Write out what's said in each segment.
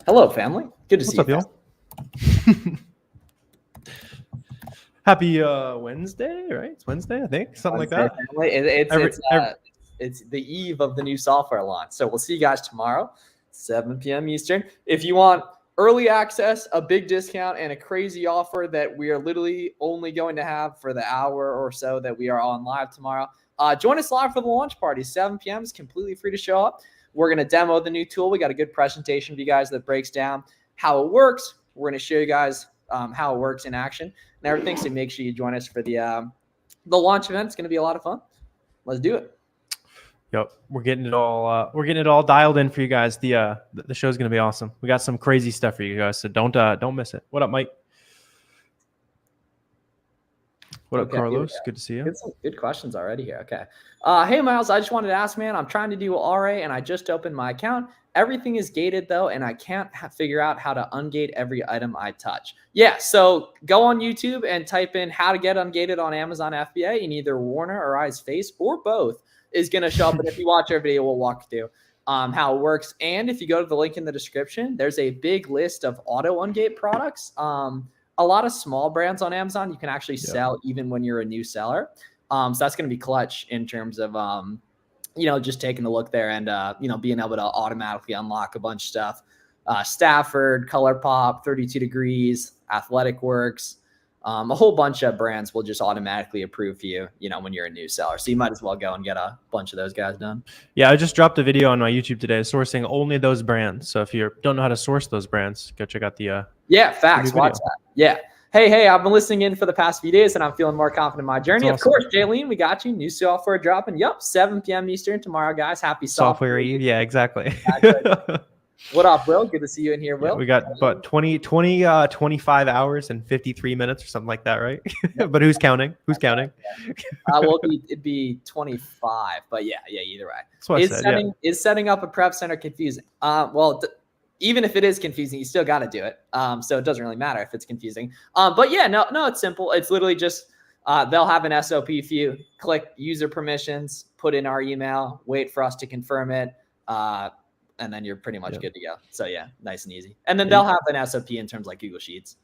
Hello, family. Good to see you. What's up, y'all? Happy Wednesday, right? It's Wednesday, I think. Something like that. It's the eve of the new software launch. So we'll see you guys tomorrow, 7 p.m. Eastern. If you want early access, a big discount, and a crazy offer that we are literally only going to have for the hour or so that we are on live tomorrow, join us live for the launch party. 7 p.m. is completely free to show up. We're going to demo the new tool. We got a good presentation for you guys that breaks down how it works. We're going to show you guys how it works in action and everything. So make sure you join us for the launch event. It's going to be a lot of fun. Let's do it. Yep, we're getting it all dialed in for you guys. The show's going to be awesome. We got some crazy stuff for you guys, so don't miss it. What up, Mike? What up, Carlos? Good to see you. Good questions already here. Okay. Hey, Miles, I just wanted to ask, man, I'm trying to do RA and I just opened my account. Everything is gated, though, and I can't figure out how to ungate every item I touch. Yeah, so go on YouTube and type in how to get ungated on Amazon FBA, and either Warner or I's face or both is going to show up. And if you watch our video, we'll walk through how it works. And if you go to the link in the description, there's a big list of auto ungate products. A lot of small brands on Amazon you can actually sell even when you're a new seller. So that's going to be clutch in terms of, just taking a look there and, being able to automatically unlock a bunch of stuff. Stafford, ColourPop, 32 Degrees, Athletic Works, a whole bunch of brands will just automatically approve for you, when you're a new seller. So you might as well go and get a bunch of those guys done. Yeah, I just dropped a video on my YouTube today sourcing only those brands. So if you don't know how to source those brands, go check out the facts. Watch that. Yeah. Hey, I've been listening in for the past few days, and I'm feeling more confident in my journey. Awesome. Of course, Jaylene, we got you. New software dropping. Yep, 7 p.m. Eastern tomorrow, guys. Happy software Eve. Yeah, exactly. What up, Will? Good to see you in here, Will. Yeah, we got about 25 hours and 53 minutes or something like that, right? Yep. But who's counting? Well, it'd be 25, but yeah, either way. Is setting up a prep center confusing? Even if it is confusing, you still got to do it. So it doesn't really matter if it's confusing. But yeah, no, it's simple. It's literally just they'll have an SOP for you. Click user permissions, put in our email, wait for us to confirm it, and then you're pretty much good to go. So yeah, nice and easy. And then they'll have an SOP in terms like Google Sheets.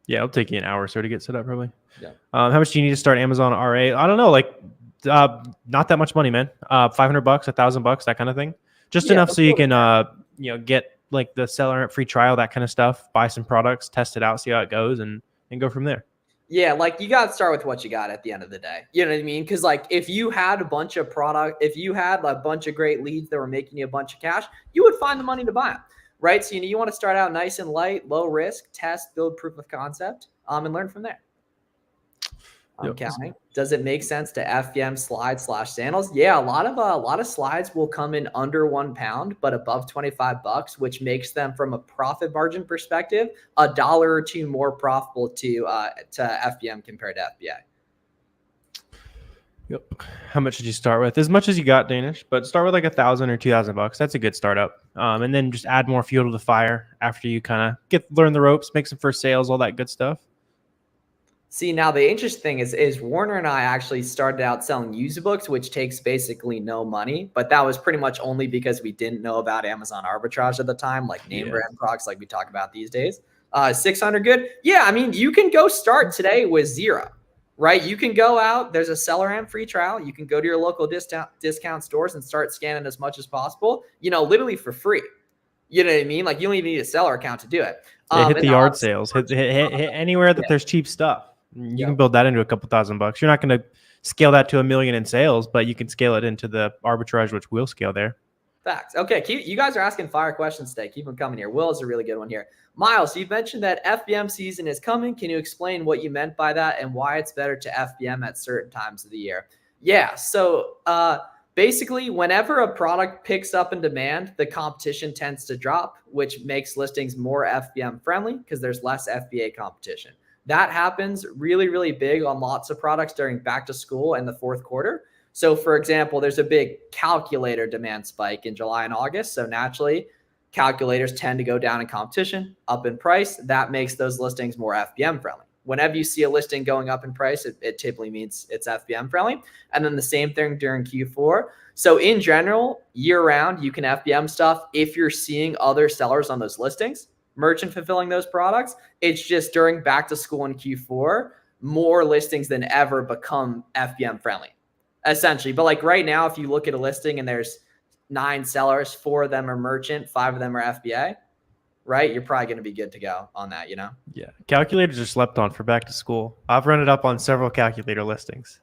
Yeah, it'll take you an hour or so to get set up, probably. Yeah. How much do you need to start Amazon RA? I don't know, not that much money, man. $500, $1,000, that kind of thing. Just enough so you can get like the SellerAmp free trial, that kind of stuff, buy some products, test it out, see how it goes, and go from there. Yeah, like you got to start with what you got at the end of the day. You know what I mean? Because like if you had a bunch of if you had a bunch of great leads that were making you a bunch of cash, you would find the money to buy them, right? So you want to start out nice and light, low risk, test, build proof of concept, and learn from there. I'm counting. Does it make sense to FBM slides/sandals? Yeah, a lot of slides will come in under £1, but above $25, which makes them from a profit margin perspective $1 or $2 more profitable to FBM compared to FBA. Yep. How much did you start with? As much as you got, Danish, but start with like $1,000 or $2,000. That's a good startup. And then just add more fuel to the fire after you kind of learn the ropes, make some first sales, all that good stuff. See, now the interesting thing is Warner and I actually started out selling user books, which takes basically no money, but that was pretty much only because we didn't know about Amazon arbitrage at the time, like name brand products like we talk about these days. 600 good. Yeah, I mean, you can go start today with 0, right? You can go out. There's a SellerAmp free trial. You can go to your local discount stores and start scanning as much as possible, literally for free. You know what I mean? Like you don't even need a seller account to do it. Hit the yard sales. Hit anywhere that there's cheap stuff. You can build that into a couple $1,000. You're not going to scale that to $1 million in sales, but you can scale it into the arbitrage, which will scale there. Facts. Okay, you guys are asking fire questions today. Keep them coming here. Will is a really good one here. Miles, you mentioned that FBM season is coming. Can you explain what you meant by that and why it's better to FBM at certain times of the year? Yeah, so basically, whenever a product picks up in demand, the competition tends to drop, which makes listings more FBM friendly because there's less FBA competition. That happens really, really big on lots of products during back to school and the fourth quarter. So for example, there's a big calculator demand spike in July and August. So naturally, calculators tend to go down in competition, up in price. That makes those listings more FBM friendly. Whenever you see a listing going up in price, it typically means it's FBM friendly. And then the same thing during Q4. So in general, year round, you can FBM stuff if you're seeing other sellers on those listings, merchant fulfilling those products. It's just during back to school in Q4, more listings than ever become FBM friendly, essentially. But like right now, if you look at a listing and there's 9 sellers, 4 of them are merchant, 5 of them are FBA, right? You're probably going to be good to go on that, you know? Yeah. Calculators are slept on for back to school. I've run it up on several calculator listings.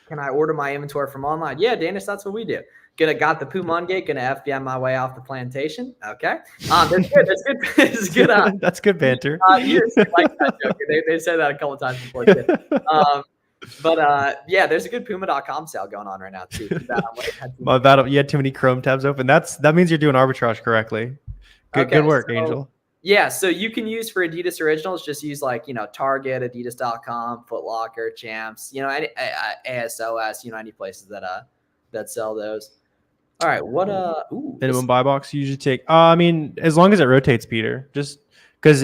Can I order my inventory from online? Yeah, Danish, that's what we do. Got the Pumon gate, gonna FBM my way off the plantation. Okay. That's good. That's good. That's good. That's good banter. You like that joke. They said that a couple of times before too. Yeah, there's a good Puma.com sale going on right now too. You had too many Chrome tabs open. That means you're doing arbitrage correctly. Good work, Angel. Yeah, so you can use for Adidas Originals, just use like, Target, Adidas.com, Foot Locker, Champs, any ASOS, any places that sell those. All right, minimum buy box you usually take? I mean, as long as it rotates, Peter. Just because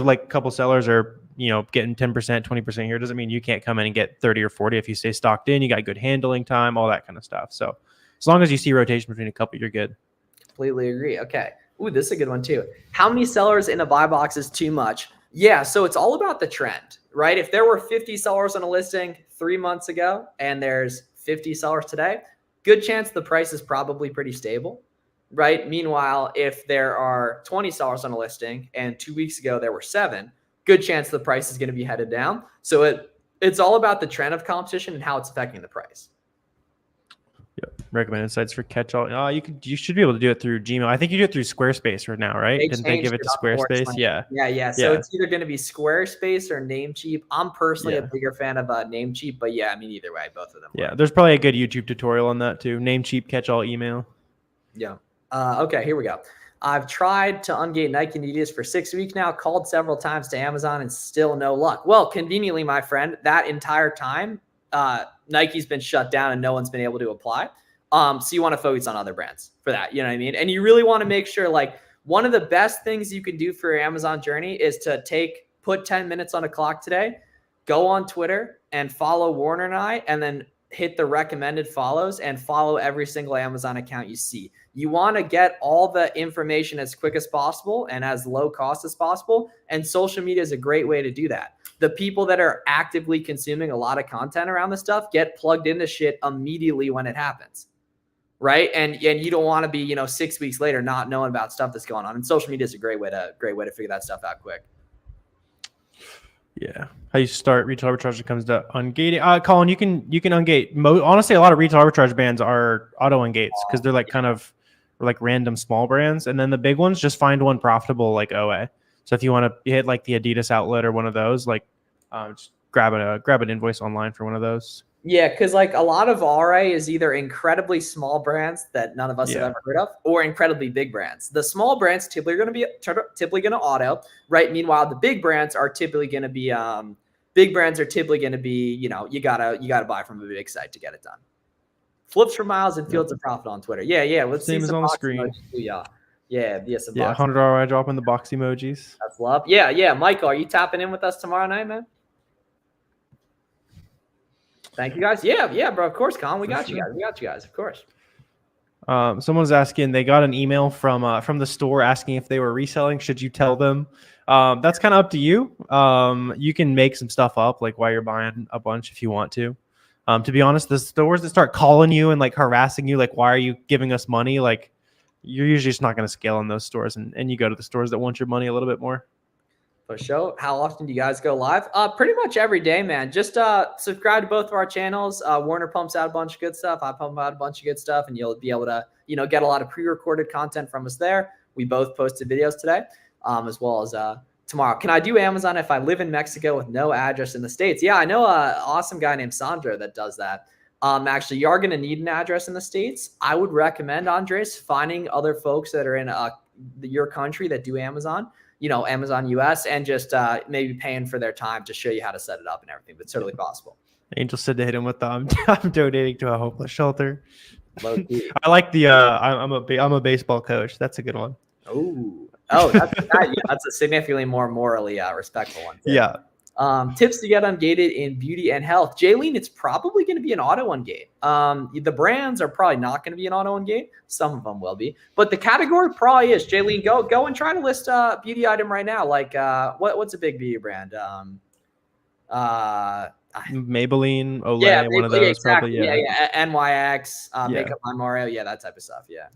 like a couple sellers are getting 10%, 20% here doesn't mean you can't come in and get 30 or 40 if you stay stocked in. You got good handling time, all that kind of stuff. So as long as you see rotation between a couple, you're good. Completely agree. Okay. Ooh, this is a good one too. How many sellers in a buy box is too much? Yeah, so it's all about the trend, right? If there were 50 sellers on a listing 3 months ago and there's 50 sellers today, good chance the price is probably pretty stable, right? Meanwhile, if there are 20 sellers on a listing and 2 weeks ago there were 7, good chance the price is going to be headed down. So it's all about the trend of competition and how it's affecting the price. Yep. Recommended sites for catch-all. You should be able to do it through Gmail. I think you do it through Squarespace right now, right? Didn't they give it to Squarespace? Yeah. So it's either going to be Squarespace or Namecheap. I'm personally a bigger fan of Namecheap, but yeah, I mean, either way, both of them. Yeah, there's probably a good YouTube tutorial on that too. Namecheap catch-all email. Yeah. Okay, here we go. I've tried to ungate Nike and Adidas for 6 weeks now, called several times to Amazon and still no luck. Well, conveniently, my friend, that entire time, Nike's been shut down and no one's been able to apply. So you want to focus on other brands for that. You know what I mean? And you really want to make sure, like, one of the best things you can do for your Amazon journey is to put 10 minutes on a clock today, go on Twitter and follow Warner and I, and then hit the recommended follows and follow every single Amazon account you see. You want to get all the information as quick as possible and as low cost as possible. And social media is a great way to do that. The people that are actively consuming a lot of content around this stuff get plugged into shit immediately when it happens. Right. And you don't want to be, 6 weeks later, not knowing about stuff that's going on. And social media is a great way to figure that stuff out quick. Yeah. How you start retail arbitrage when it comes to ungating. Colin, you can ungate. Honestly, a lot of retail arbitrage brands are auto ungates because they're like kind of like random small brands. And then the big ones, just find one profitable like OA. So if you want to hit like the Adidas outlet or one of those, like just grab an invoice online for one of those. Yeah, because like a lot of RA is either incredibly small brands that none of us have ever heard of, or incredibly big brands. The small brands typically are going to auto, right? Meanwhile, the big brands are typically going to be you gotta buy from a big site to get it done. Flips for miles and fields of profit on Twitter. Yeah. Let's see some on the screen. Yeah, some $100 ROI drop in the box emojis. That's love. Yeah. Michael, are you tapping in with us tomorrow night, man? Thank you guys. Yeah, bro. Of course, Colin. We got you guys. Of course. Someone's asking. They got an email from the store asking if they were reselling. Should you tell them? That's kind of up to you. You can make some stuff up like while you're buying a bunch if you want to. To be honest, the stores that start calling you and like harassing you, like, why are you giving us money? Like, you're usually just not going to scale in those stores, and you go to the stores that want your money a little bit more. For sure. How often do you guys go live? Pretty much every day, man. Just subscribe to both of our channels. Warner pumps out a bunch of good stuff. I pump out a bunch of good stuff, and you'll be able to, get a lot of pre-recorded content from us there. We both posted videos today, as well as tomorrow. Can I do Amazon if I live in Mexico with no address in the States? Yeah, I know an awesome guy named Sandro that does that. Actually, you are going to need an address in the States. I would recommend, Andres, finding other folks that are in your country that do Amazon. Amazon US, and just maybe paying for their time to show you how to set it up and everything. But it's totally possible. Angel said to hit him with the I'm donating to a homeless shelter. Low-key. I like the I'm a baseball coach. That's a good one. Oh, that's a significantly more morally respectful one too. Yeah. Tips to get ungated in beauty and health. Jaylene, it's probably going to be an auto ungate. The brands are probably not going to be an auto ungate. Some of them will be, but the category probably is. Jaylene, go and try to list a beauty item right now. Like what's a big beauty brand? Maybelline, Olay, one of those, exactly. probably. Yeah. NYX, Makeup by Mario. Yeah, that type of stuff. Yeah.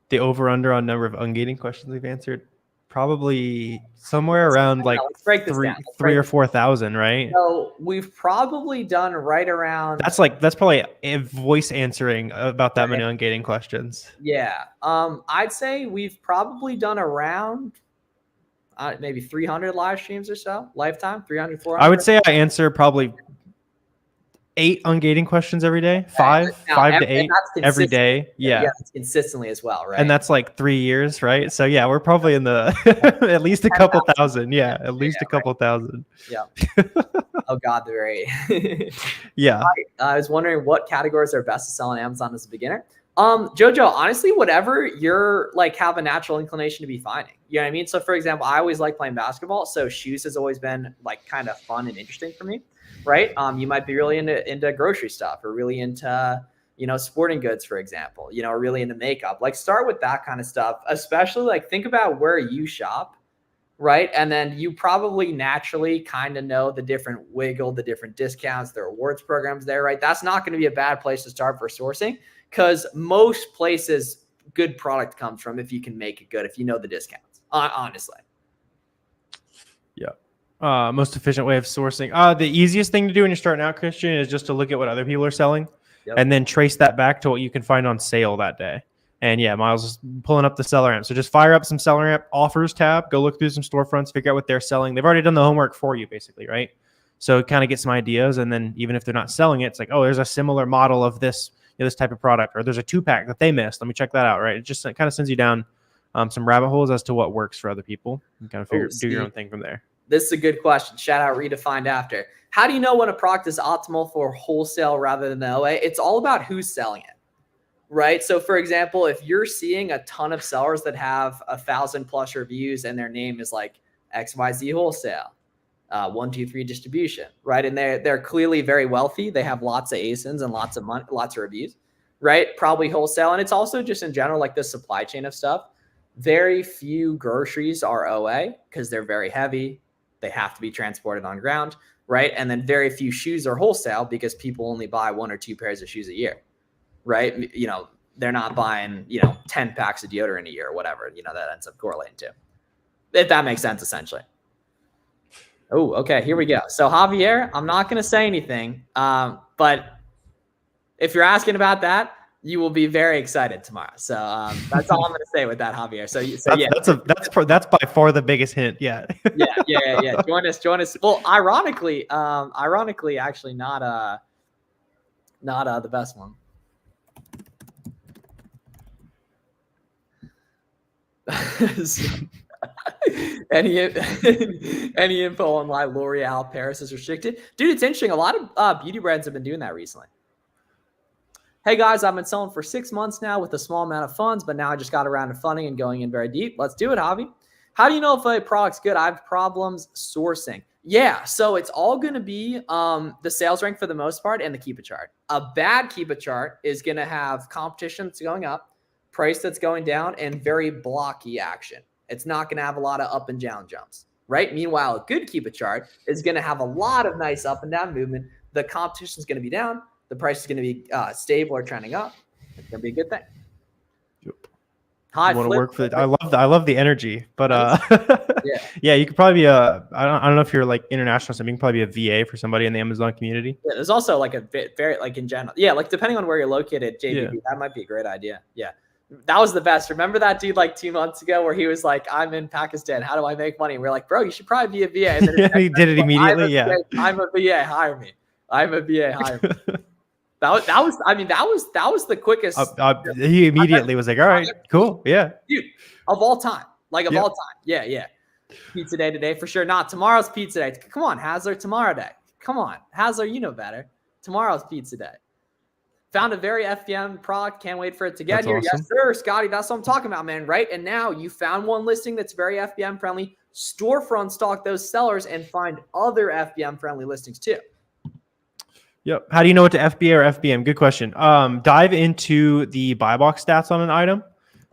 The over/under on number of ungating questions we've answered, probably somewhere around like 3 or 4,000, right? So we've probably done right around. That's probably a voice answering about that many ungating questions. Yeah. I'd say we've probably done around maybe 300 live streams or so, lifetime, 300, 400. I would say I answer probably 8 ungating questions every day, 5 to 8 every day. Yeah, that's consistently as well, right? And that's like 3 years, right? So yeah, we're probably in the at least a couple thousand. Yeah, at least a couple thousand. Yeah. Oh God, they're very. Yeah. I was wondering what categories are best to sell on Amazon as a beginner. Jojo, honestly, whatever you're like have a natural inclination to be finding. You know what I mean? So for example, I always like playing basketball. So shoes has always been like kind of fun and interesting for me. Right. You might be really into grocery stuff or really into, sporting goods, for example, or really into makeup. Like start with that kind of stuff, especially like think about where you shop. Right. And then you probably naturally kind of know the different wiggle, the different discounts, the rewards programs there. Right. That's not going to be a bad place to start for sourcing because most places good product comes from if you can make it good, if you know the discounts, honestly. Yeah. Most efficient way of sourcing. The easiest thing to do when you're starting out, Christian, is just to look at what other people are selling and then trace that back to what you can find on sale that day. And yeah, Miles is pulling up the SellerAmp. So just fire up some SellerAmp offers tab, go look through some storefronts, figure out what they're selling. They've already done the homework for you basically, right? So kind of get some ideas. And then even if they're not selling it, it's like, oh, there's a similar model of this, this type of product, or there's a 2-pack that they missed. Let me check that out, right? It just kind of sends you down some rabbit holes as to what works for other people and kind of do your own thing from there. This is a good question. Shout out Redefined After. How do you know when a product is optimal for wholesale rather than the OA? It's all about who's selling it, right? So for example, if you're seeing a ton of sellers that have 1,000+ reviews and their name is like XYZ Wholesale, 123 Distribution, right? And they're clearly very wealthy. They have lots of ASINs and lots of money, lots of reviews, right? Probably wholesale. And it's also just in general, like the supply chain of stuff. Very few groceries are OA because they're very heavy. They have to be transported on ground, right? And then very few shoes are wholesale because people only buy 1 or 2 pairs of shoes a year, right? They're not buying, 10 packs of deodorant a year or whatever, that ends up correlating to. If that makes sense, essentially. Oh, okay, here we go. So Javier, I'm not going to say anything, but if you're asking about that, you will be very excited tomorrow. So that's all I'm going to say with that, Javier. That's by far the biggest hint. Yeah. yeah. Join us. Well, ironically, actually not the best one. Any info on why L'Oreal Paris is restricted? Dude, it's interesting. A lot of beauty brands have been doing that recently. Hey guys, I've been selling for 6 months now with a small amount of funds, but now I just got around to funding and going in very deep. Let's do it, Javi. How do you know if a product's good? I have problems sourcing. Yeah, so it's all going to be the sales rank for the most part and the keep it chart. A bad keep it chart is going to have competition that's going up, price that's going down, and very blocky action. It's not going to have a lot of up and down jumps, right? Meanwhile, a good keep it chart is going to have a lot of nice up and down movement. The competition is going to be down. The price is going to be stable or trending up. It's going to be a good thing. Yep. I want to work for it. I love the energy, but yeah, you could probably be I don't know if you're like international, so you can probably be a VA for somebody in the Amazon community. Yeah, there's also like a very like in general. Yeah, like depending on where you're located, JBB, that might be a great idea. Yeah. That was the best. Remember that dude like 2 months ago where he was like, I'm in Pakistan. How do I make money? And we're like, bro, you should probably be a VA. And then he did it immediately. I'm a VA. Hire me. I'm a VA. Hire me. That was the quickest. He immediately was like, all right, cool. Yeah. Dude, of all time. Like of all time. Yeah. Pizza day today for sure. Not tomorrow's pizza day. Come on, Hasler, tomorrow day. Come on. Hasler, you know better. Tomorrow's pizza day. Found a very FBM product. Can't wait for it to get here. Awesome. Yes, sir, Scotty. That's what I'm talking about, man. Right? And now you found one listing that's very FBM friendly. storefront stock those sellers and find other FBM friendly listings too. Yep. How do you know what to FBA or FBM? Good question. Dive into the buy box stats on an item,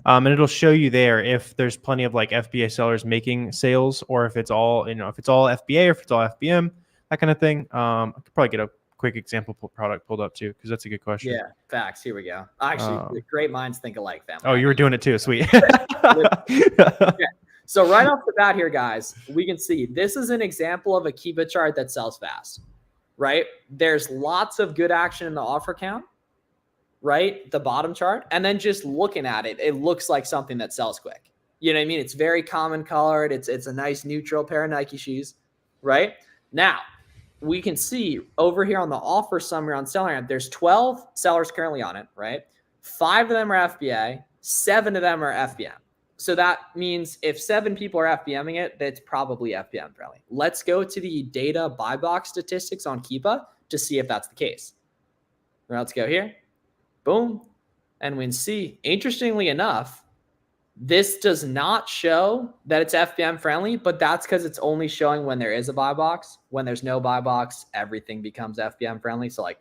and it'll show you there if there's plenty of like FBA sellers making sales, or if it's all, if it's all FBA or if it's all FBM, that kind of thing. I could probably get a quick example product pulled up too, because that's a good question. Yeah, facts. Here we go. Actually, great minds think alike, family. Oh, you were doing it too. Sweet. Okay. So right off the bat here, guys, we can see this is an example of a Kiva chart that sells fast, right? There's lots of good action in the offer count, right? The bottom chart. And then just looking at it, it looks like something that sells quick. You know what I mean? It's very common colored. It's a nice neutral pair of Nike shoes, right? Now, we can see over here on the offer summary on SellerAmp, there's 12 sellers currently on it, right? 5 of them are FBA, 7 of them are FBM. So that means if 7 people are FBMing it, that's probably FBM friendly. Let's go to the data buy box statistics on Keepa to see if that's the case. Let's go here. Boom. And we can see, interestingly enough, this does not show that it's FBM friendly, but that's because it's only showing when there is a buy box. When there's no buy box, everything becomes FBM friendly. So like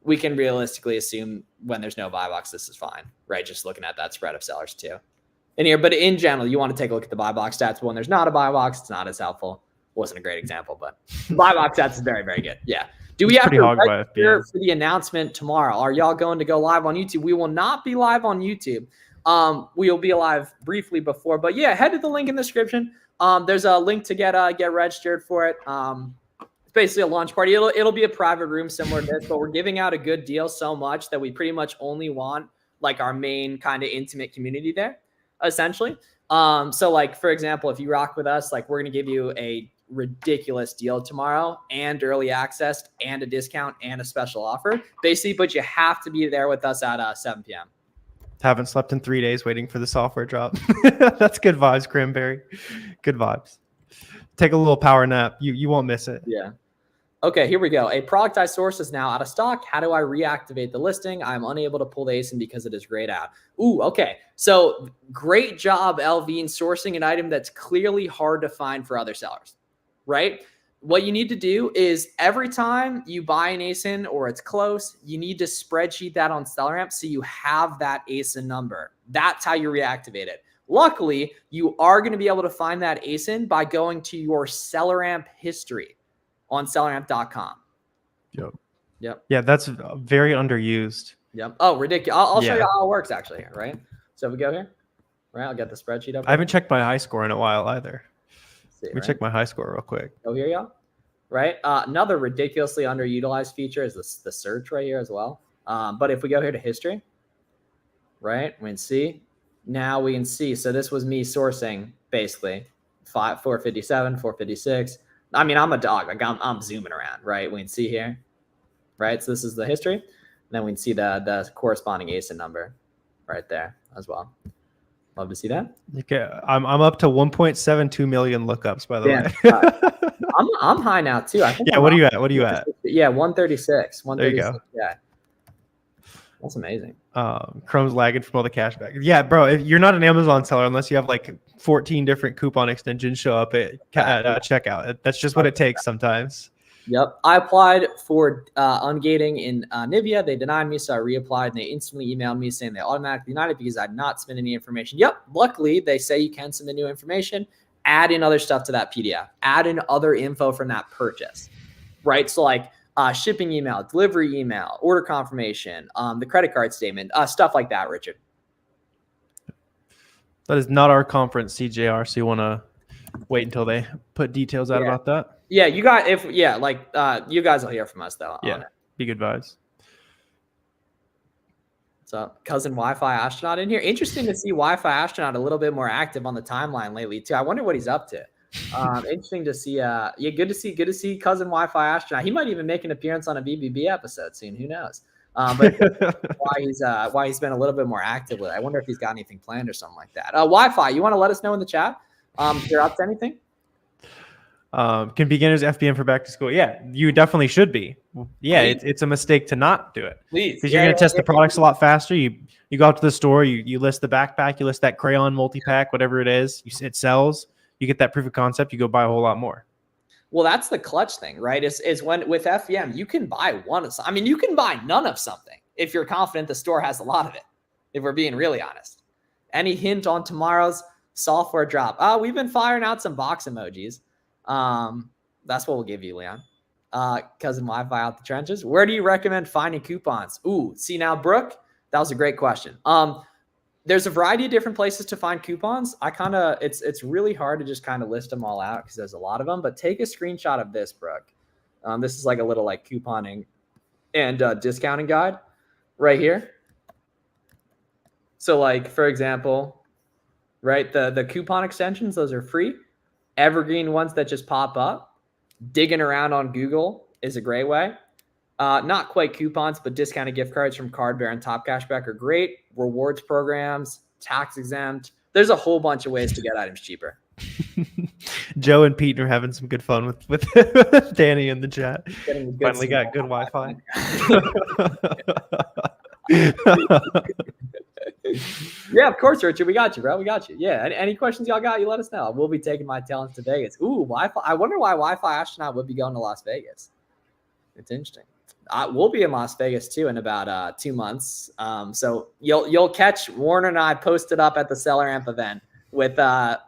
we can realistically assume when there's no buy box, this is fine, right? Just looking at that spread of sellers too. In here, but in general, you want to take a look at the buy box stats. When there's not a buy box, it's not as helpful. Wasn't a great example, but buy box stats is very, very good. Yeah. Do we have to register for the announcement tomorrow? Are y'all going to go live on YouTube? We will not be live on YouTube. We will be live briefly before, but yeah, head to the link in the description. There's a link to get registered for it. It's basically a launch party. It'll be a private room similar to this, but we're giving out a good deal so much that we pretty much only want like our main kind of intimate community there, essentially. So like, for example, if you rock with us, like we're going to give you a ridiculous deal tomorrow and early access and a discount and a special offer basically, but you have to be there with us at 7 p.m. Haven't slept in 3 days waiting for the software drop. That's good vibes, Cranberry. Good vibes. Take a little power nap. You won't miss it. Yeah. Okay, here we go. A product I source is now out of stock. How do I reactivate the listing? I'm unable to pull the ASIN because it is grayed out. Ooh, okay. So great job, LV, in sourcing an item that's clearly hard to find for other sellers, right? What you need to do is every time you buy an ASIN or it's close, you need to spreadsheet that on SellerAmp so you have that ASIN number. That's how you reactivate it. Luckily, you are going to be able to find that ASIN by going to your SellerAmp history on selleramp.com. Yep. Yeah, that's very underused. Yep. Oh, ridiculous. I'll show you how it works actually here, right? So if we go here, right? I'll get the spreadsheet up. I haven't checked my high score in a while either. Let me check my high score real quick. Oh, here you go. Right. Another ridiculously underutilized feature is the search right here as well. But if we go here to history, right, we can see. Now we can see. So this was me sourcing basically 457, 456. I mean, I'm a dog. Like I'm zooming around, right? We can see here, right? So this is the history. And then we can see the corresponding ASIN number right there as well. Love to see that. Okay, I'm up to 1.72 million lookups, by the way. I'm high now too. I think. Yeah. What are you at? What are you at? Yeah, 136. 136. There you go. Yeah. That's amazing. Chrome's lagging from all the cashback. Yeah, bro. If you're not an Amazon seller unless you have like 14 different coupon extensions show up at checkout. That's just what it takes sometimes. Yep. I applied for ungating in Nivea. They denied me, so I reapplied, and they instantly emailed me saying they automatically denied it because I did not submit any information. Yep. Luckily, they say you can submit new information, add in other stuff to that PDF, add in other info from that purchase, right? So like shipping email, delivery email, order confirmation, the credit card statement, stuff like that, Richard. That is not our conference, CJR, so you want to wait until they put details out about that? Yeah, you guys, you guys will hear from us though. Yeah, be good vibes. So cousin Wi-Fi astronaut in here. Interesting to see Wi-Fi astronaut a little bit more active on the timeline lately too. I wonder what he's up to. Interesting to see. Good to see cousin Wi-Fi astronaut. He might even make an appearance on a BBB episode soon. Who knows? But why he's been a little bit more active with it. I wonder if he's got anything planned or something like that. Wi-Fi, you want to let us know in the chat if you're up to anything? Can beginners FBM for back to school? Yeah, you definitely should be. Yeah, it's a mistake to not do it. Please. Because you're going to test the products a lot faster. You go out to the store, you list the backpack, you list that crayon multi-pack, whatever it is, it sells. you get that proof of concept, you go buy a whole lot more. Well, that's the clutch thing, right? Is when with FBM, you can buy one of some. I mean, you can buy none of something if you're confident the store has a lot of it, if we're being really honest. Any hint on tomorrow's software drop? We've been firing out some box emojis. That's what we'll give you, Leon. Cousin Wi-Fi out the trenches. Where do you recommend finding coupons? Ooh, see now, Brooke, that was a great question. There's a variety of different places to find coupons. It's really hard to just kind of list them all out because there's a lot of them, but take a screenshot of this, Brooke. This is like a little like couponing and discounting guide right here. So like, for example, right, the coupon extensions, those are free. Evergreen ones that just pop up. Digging around on Google is a great way. Not quite coupons, but discounted gift cards from Card Bear and Top Cashback are great. Rewards programs, tax exempt. There's a whole bunch of ways to get items cheaper. Joe and Pete are having some good fun with Danny in the chat. Finally got good Wi-Fi. Yeah, of course, Richard. We got you, bro. We got you. Yeah. Any questions y'all got, you let us know. We'll be taking my talents to Vegas. Ooh, Wi-Fi. I wonder why Wi-Fi astronaut would be going to Las Vegas. It's interesting. We'll be in Las Vegas too in about 2 months. So you'll catch Warner and I posted up at the SellerAmp event with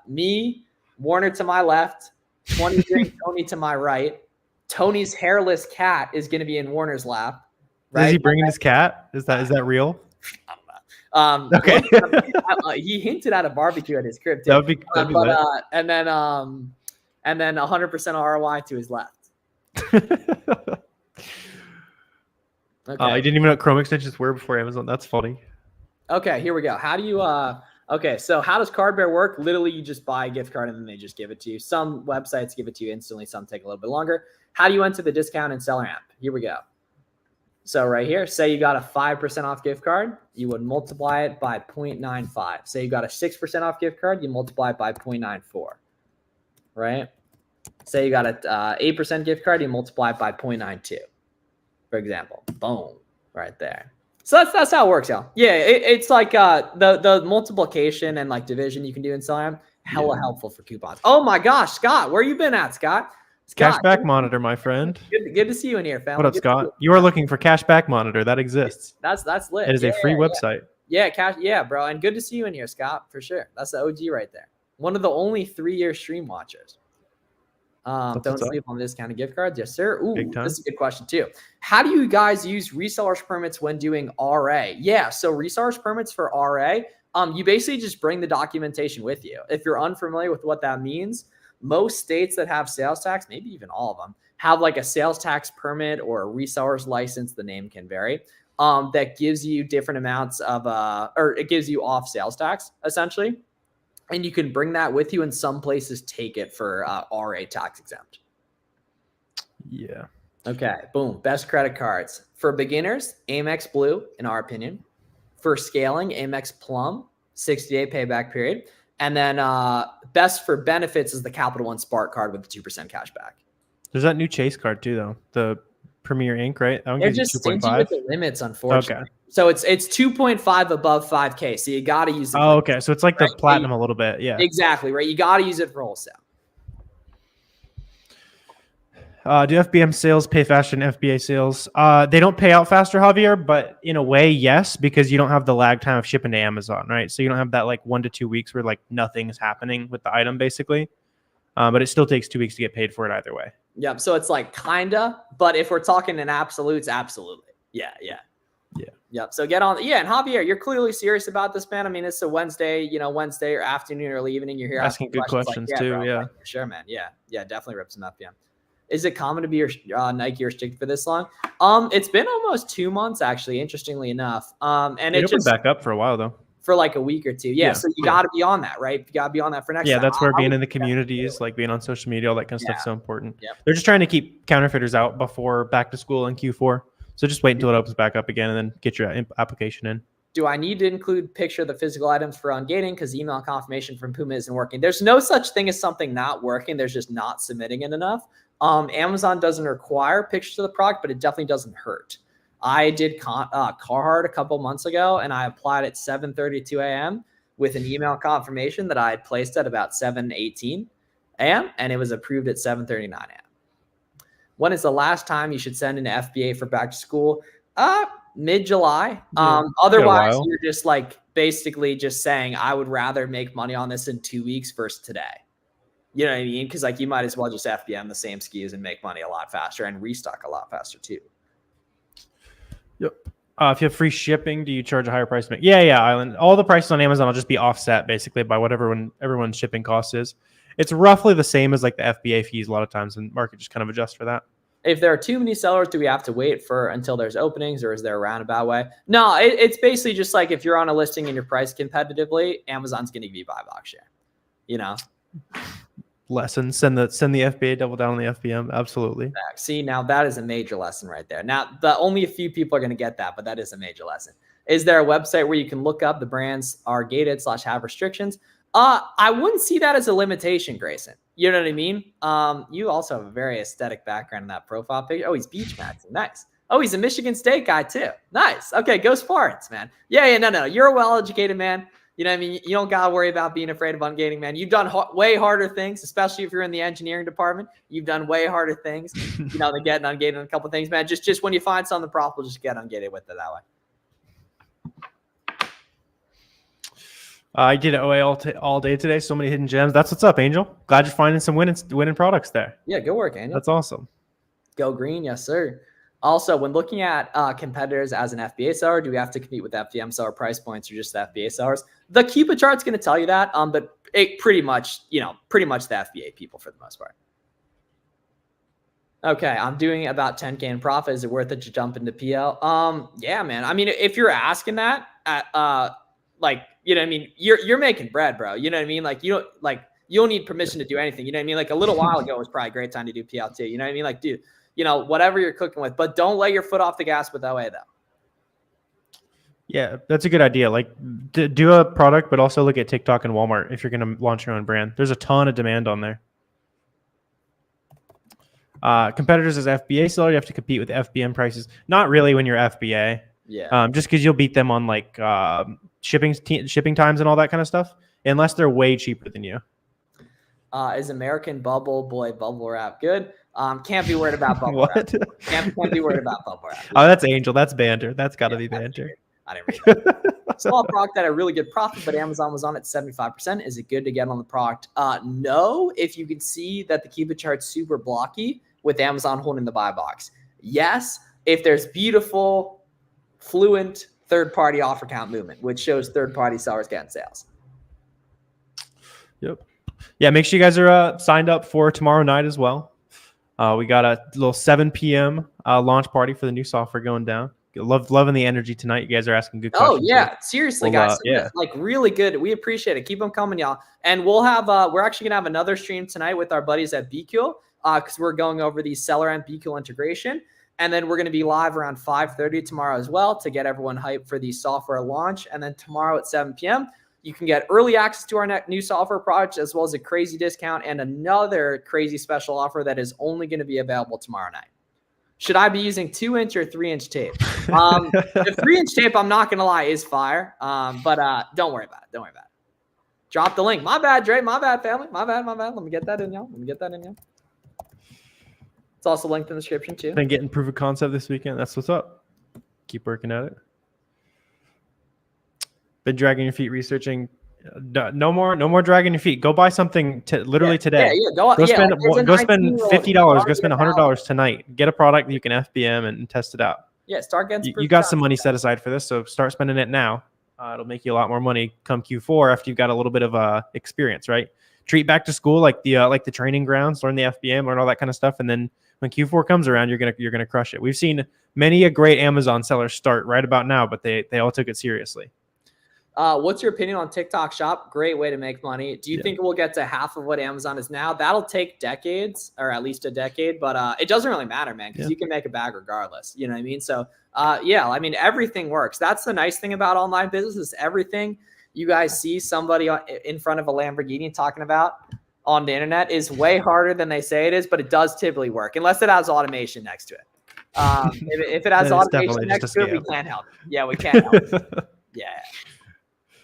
me, Warner to my left, 20 drink Tony to my right. Tony's hairless cat is going to be in Warner's lap. Right? Is he bringing his cat? Is that real? Okay. He hinted at a barbecue at his crib too. That'd be and then 100% ROI to his left. Okay. I didn't even know what Chrome extensions were before Amazon. That's funny. Okay, here we go. How do you okay, so how does Card Bear work? Literally, you just buy a gift card and then they just give it to you. Some websites give it to you instantly, some take a little bit longer. How do you enter the discount in SellerAmp? Here we go. So right here, say you got a 5% off gift card, you would multiply it by 0.95. Say you got a 6% off gift card, you multiply it by 0.94, right? Say you got a 8% gift card, you multiply it by 0.92, for example. Boom, right there. So that's how it works, y'all. Yeah, it's like the multiplication and like division you can do in SellerAmp, hella helpful for coupons. Oh my gosh, Scott, where you been at, Scott? Cashback Monitor, my friend. Good to see you in here, family. What up, Scott? You are looking for Cashback Monitor. That exists. That's lit. It is a free website. Yeah, bro. And good to see you in here, Scott, for sure. That's the OG right there. One of the only 3-year stream watchers. Don't sleep on discounted gift cards. Yes, sir. Ooh, this is a good question too. How do you guys use resellers permits when doing RA? Yeah, so resellers permits for RA, you basically just bring the documentation with you. If you're unfamiliar with what that means, most states that have sales tax, maybe even all of them, have like a sales tax permit or a reseller's license. The name can vary. That gives you different amounts of, or it gives you off sales tax essentially. And you can bring that with you, and some places take it for RA tax exempt. Yeah. Okay. Boom. Best credit cards for beginners. Amex Blue, in our opinion. For scaling, Amex Plum, 60-day payback period. And then best for benefits is the Capital One Spark card with the 2% cash back. There's that new Chase card too, though. The Premier Ink, right? That one They're just stingy with the limits, unfortunately. Okay. So it's 2.5 above 5K. So you got to use it. Oh, okay. So it's like the platinum a little bit. Yeah. Exactly, right? You got to use it for wholesale. Do FBM sales pay faster than FBA sales? They don't pay out faster, Javier, but in a way, yes, because you don't have the lag time of shipping to Amazon, right? So you don't have that like 1 to 2 weeks where like nothing is happening with the item, basically. But it still takes 2 weeks to get paid for it either way. Yep. So it's like kinda, but if we're talking in absolutes, absolutely. Yeah. Yep. So get on. Yeah. And Javier, you're clearly serious about this, man. I mean, it's a Wednesday or afternoon, early evening. You're here asking good questions too. Bro, yeah. Like, sure, man. Yeah. Definitely rip some FBM. Is it common to be your Nike restricted for this long? It's been almost 2 months, actually, interestingly enough. And it just back up for a while though. For like a week or two. Yeah. So you got to be on that, right? You got to be on that for next time. Yeah, that's where being in the communities, like being on social media, all that kind of stuff is so important. Yep. They're just trying to keep counterfeiters out before back to school in Q4. So just wait until it opens back up again and then get your application in. Do I need to include picture of the physical items for ungating because email confirmation from Puma isn't working? There's no such thing as something not working. There's just not submitting it enough. Amazon doesn't require pictures of the product, but it definitely doesn't hurt. I did Carhartt a couple months ago, and I applied at 7:32 a.m. with an email confirmation that I had placed at about 7:18. a.m. and it was approved at 7:39 a.m. When is the last time you should send an FBA for back to school? Mid-July. Otherwise, you're just like basically just saying, I would rather make money on this in 2 weeks versus today. You know what I mean? Because like you might as well just FBM the same SKUs and make money a lot faster and restock a lot faster too. Yep. If you have free shipping, do you charge a higher price? Yeah, Island. All the prices on Amazon will just be offset basically by whatever everyone's shipping cost is. It's roughly the same as like the FBA fees a lot of times, and market just kind of adjusts for that. If there are too many sellers, do we have to wait until there's openings, or is there a roundabout way? No, it's basically just like if you're on a listing and you're priced competitively, Amazon's going to give you buy box share. You know. Lesson, send the FBA, double down on the FBM. Absolutely. See, now that is a major lesson right there. Now, only a few people are going to get that, but that is a major lesson. Is there a website where you can look up the brands are gated / have restrictions? I wouldn't see that as a limitation, Grayson. You know what I mean? You also have a very aesthetic background in that profile picture. Oh, he's beach maxing. Nice. Oh, he's a Michigan State guy too. Nice. Okay, go Spartans, man. Yeah, no. You're a well-educated man. You know what I mean? You don't got to worry about being afraid of ungating, man. You've done way harder things, especially if you're in the engineering department. You've done way harder things, you know, than getting ungated on a couple of things, man. Just when you find something profitable, just get ungated with it that way. I did OA all day today. So many hidden gems. That's what's up, Angel. Glad you're finding some winning products there. Yeah, good work, Angel. That's awesome. Go green, yes, sir. Also, when looking at competitors as an FBA seller, do we have to compete with FBM seller price points or just the FBA sellers? The Cupid chart's going to tell you that, but it pretty much the FBA people for the most part. Okay, I'm doing about 10K in profit. Is it worth it to jump into PL? Yeah, man. I mean, if you're asking that, like, you know what I mean? You're making bread, bro. You know what I mean? Like, you don't need permission to do anything. You know what I mean? Like a little while ago was probably a great time to do PL too. You know what I mean? Like, dude, you know, whatever you're cooking with, but don't let your foot off the gas with OA though. Yeah, that's a good idea. Like do a product, but also look at TikTok and Walmart if you're going to launch your own brand. There's a ton of demand on there. Competitors as FBA seller, you have to compete with FBM prices. Not really when you're FBA. Yeah. Just because you'll beat them on like shipping times and all that kind of stuff, unless they're way cheaper than you. Is American bubble wrap good? Can't be worried about bubble wrap. Can't be worried about bubble wrap. Oh, that's Angel. That's banter. That's got to be banter. I didn't read that. Small product that had a really good profit, but Amazon was on at 75%. Is it good to get on the product? No, if you can see that the Cupid chart's super blocky with Amazon holding the buy box. Yes, if there's beautiful, fluent third-party offer count movement, which shows third-party sellers getting sales. Yep. Yeah, make sure you guys are signed up for tomorrow night as well. We got a little 7 p.m. Launch party for the new software going down. Loving the energy tonight. You guys are asking good questions. Oh yeah, seriously, guys. Yeah, like really good. We appreciate it. Keep them coming, y'all. And we'll have we're actually gonna have another stream tonight with our buddies at BQL because we're going over the SellerAmp BQL integration, and then we're gonna be live around 5:30 tomorrow as well to get everyone hyped for the software launch. And then tomorrow at 7 p.m. you can get early access to our new software product as well as a crazy discount and another crazy special offer that is only going to be available tomorrow night. Should I be using 2-inch or 3-inch tape? The 3-inch tape, I'm not going to lie, is fire. But don't worry about it. Don't worry about it. Drop the link. My bad, Dre. My bad, family. My bad. Let me get that in, y'all. It's also linked in the description, too. Been getting proof of concept this weekend. That's what's up. Keep working at it. Been dragging your feet researching. No more dragging your feet. Go buy something literally today. Go spend $50. Go spend $100 tonight. Get a product that you can FBM and test it out. Yeah, start getting. You got some money set aside for this, so start spending it now. It'll make you a lot more money come Q4 after you've got a little bit of experience, right? Treat back to school like the training grounds. Learn the FBM, learn all that kind of stuff, and then when Q4 comes around, you're gonna crush it. We've seen many a great Amazon seller start right about now, but they all took it seriously. What's your opinion on TikTok Shop? Great way to make money. Do you think we'll get to half of what Amazon is now? That'll take decades, or at least a decade, but it doesn't really matter, man, because you can make a bag regardless. You know what I mean? So, yeah, I mean, everything works. That's the nice thing about online business is everything you guys see somebody in front of a Lamborghini talking about on the internet is way harder than they say it is, but it does typically work, unless it has automation next to it. If it has automation next to it, we can't help it. Yeah, we can't help it. Yeah.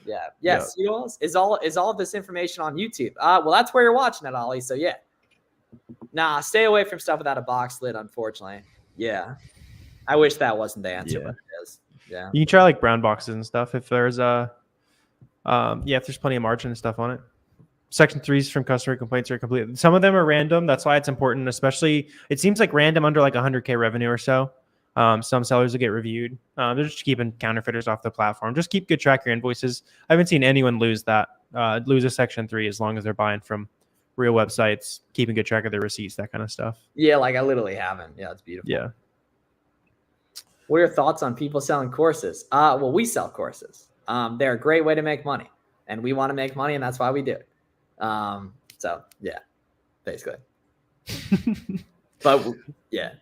Yeah. Yes. Yeah. Is all of this information on YouTube? Well, that's where you're watching it, Ollie. So yeah. Nah, stay away from stuff without a box lid, unfortunately. Yeah. I wish that wasn't the answer, but it is. Yeah. You can try like brown boxes and stuff if there's if there's plenty of margin and stuff on it. Section 3s from customer complaints are complete. Some of them are random. That's why it's important, especially it seems like random under like 100K revenue or so. Some sellers will get reviewed. They're just keeping counterfeiters off the platform. Just keep good track of your invoices. I haven't seen anyone lose a section 3 as long as they're buying from real websites, keeping good track of their receipts, that kind of stuff. Yeah, like I literally haven't. Yeah, it's beautiful. Yeah. What are your thoughts on people selling courses? Well, we sell courses. They're a great way to make money, and we want to make money, and that's why we do it. So yeah, basically. But yeah.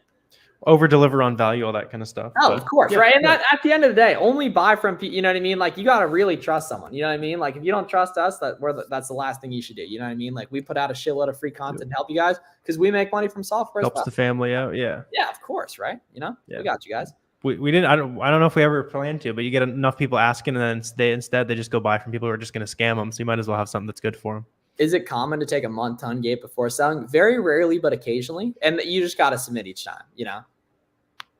Over deliver on value, all that kind of stuff. Oh, of course, right? And that at the end of the day, only buy from people. You know what I mean? Like you got to really trust someone. You know what I mean? Like if you don't trust us, that's the last thing you should do. You know what I mean? Like we put out a shitload of free content to help you guys because we make money from software. Helps the family out. Yeah. Yeah, of course, right? You know, we got you guys. We didn't. I don't know if we ever planned to, but you get enough people asking, and then they just go buy from people who are just going to scam them. So you might as well have something that's good for them. Is it common to take a month-ton gate before selling? Very rarely, but occasionally, and you just got to submit each time. You know.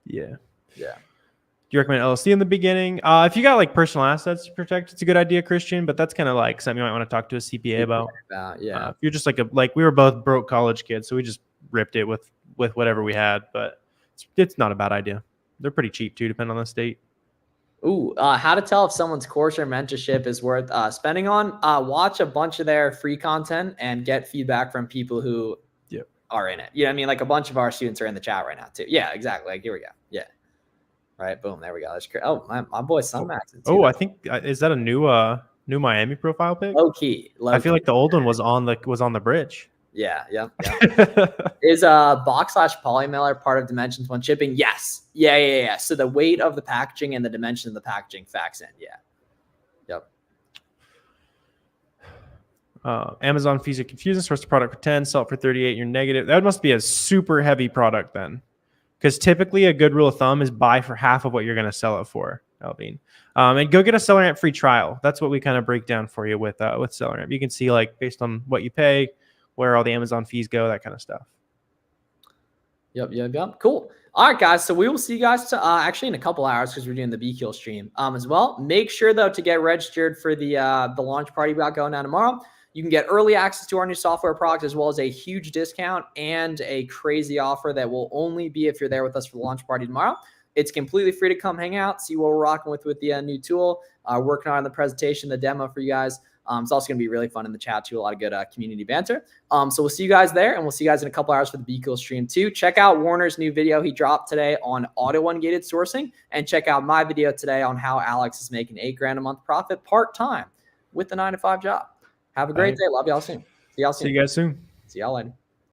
Yeah. Yeah. Do you recommend LLC in the beginning? If you got like personal assets to protect, it's a good idea, Christian, but that's kind of like something you might want to talk to a CPA about. Yeah. If you're just like we were both broke college kids, so we just ripped it with whatever we had, but it's not a bad idea. They're pretty cheap too, depending on the state. Ooh, how to tell if someone's course or mentorship is worth spending on? Watch a bunch of their free content and get feedback from people who are in it. You know what I mean? Like a bunch of our students are in the chat right now too. Yeah, exactly. Like here we go. Yeah. Right. Boom. There we go. That's great. Oh, my boy Sunmax. I think is that a new Miami profile pic? Low key. I feel like the old one was on the bridge. Yeah. Is box/poly mailer part of dimensions when shipping? Yes. Yeah. So the weight of the packaging and the dimension of the packaging facts in. Yeah. Yep. Amazon fees are confusing. Source the product for 10, sell it for 38. You're negative. That must be a super heavy product then, because typically a good rule of thumb is buy for half of what you're going to sell it for, Alvin. And go get a SellerAmp free trial. That's what we kind of break down for you with SellerAmp. You can see like based on what you pay, where all the Amazon fees go, that kind of stuff. Yep. Cool. All right, guys. So we will see you guys actually in a couple hours because we're doing the BQL stream as well. Make sure though to get registered for the launch party we got going on tomorrow. You can get early access to our new software product as well as a huge discount and a crazy offer that will only be if you're there with us for the launch party tomorrow. It's completely free to come hang out, see what we're rocking with the new tool, working on the presentation, the demo for you guys. It's also going to be really fun in the chat too. A lot of good community banter. So we'll see you guys there, and we'll see you guys in a couple hours for the BQL stream too. Check out Warner's new video he dropped today on auto ungated sourcing, and check out my video today on how Alex is making $8,000 a month profit part-time with the 9-to-5 job. Have a great day. Love y'all soon. See y'all soon. See you guys soon. See y'all later.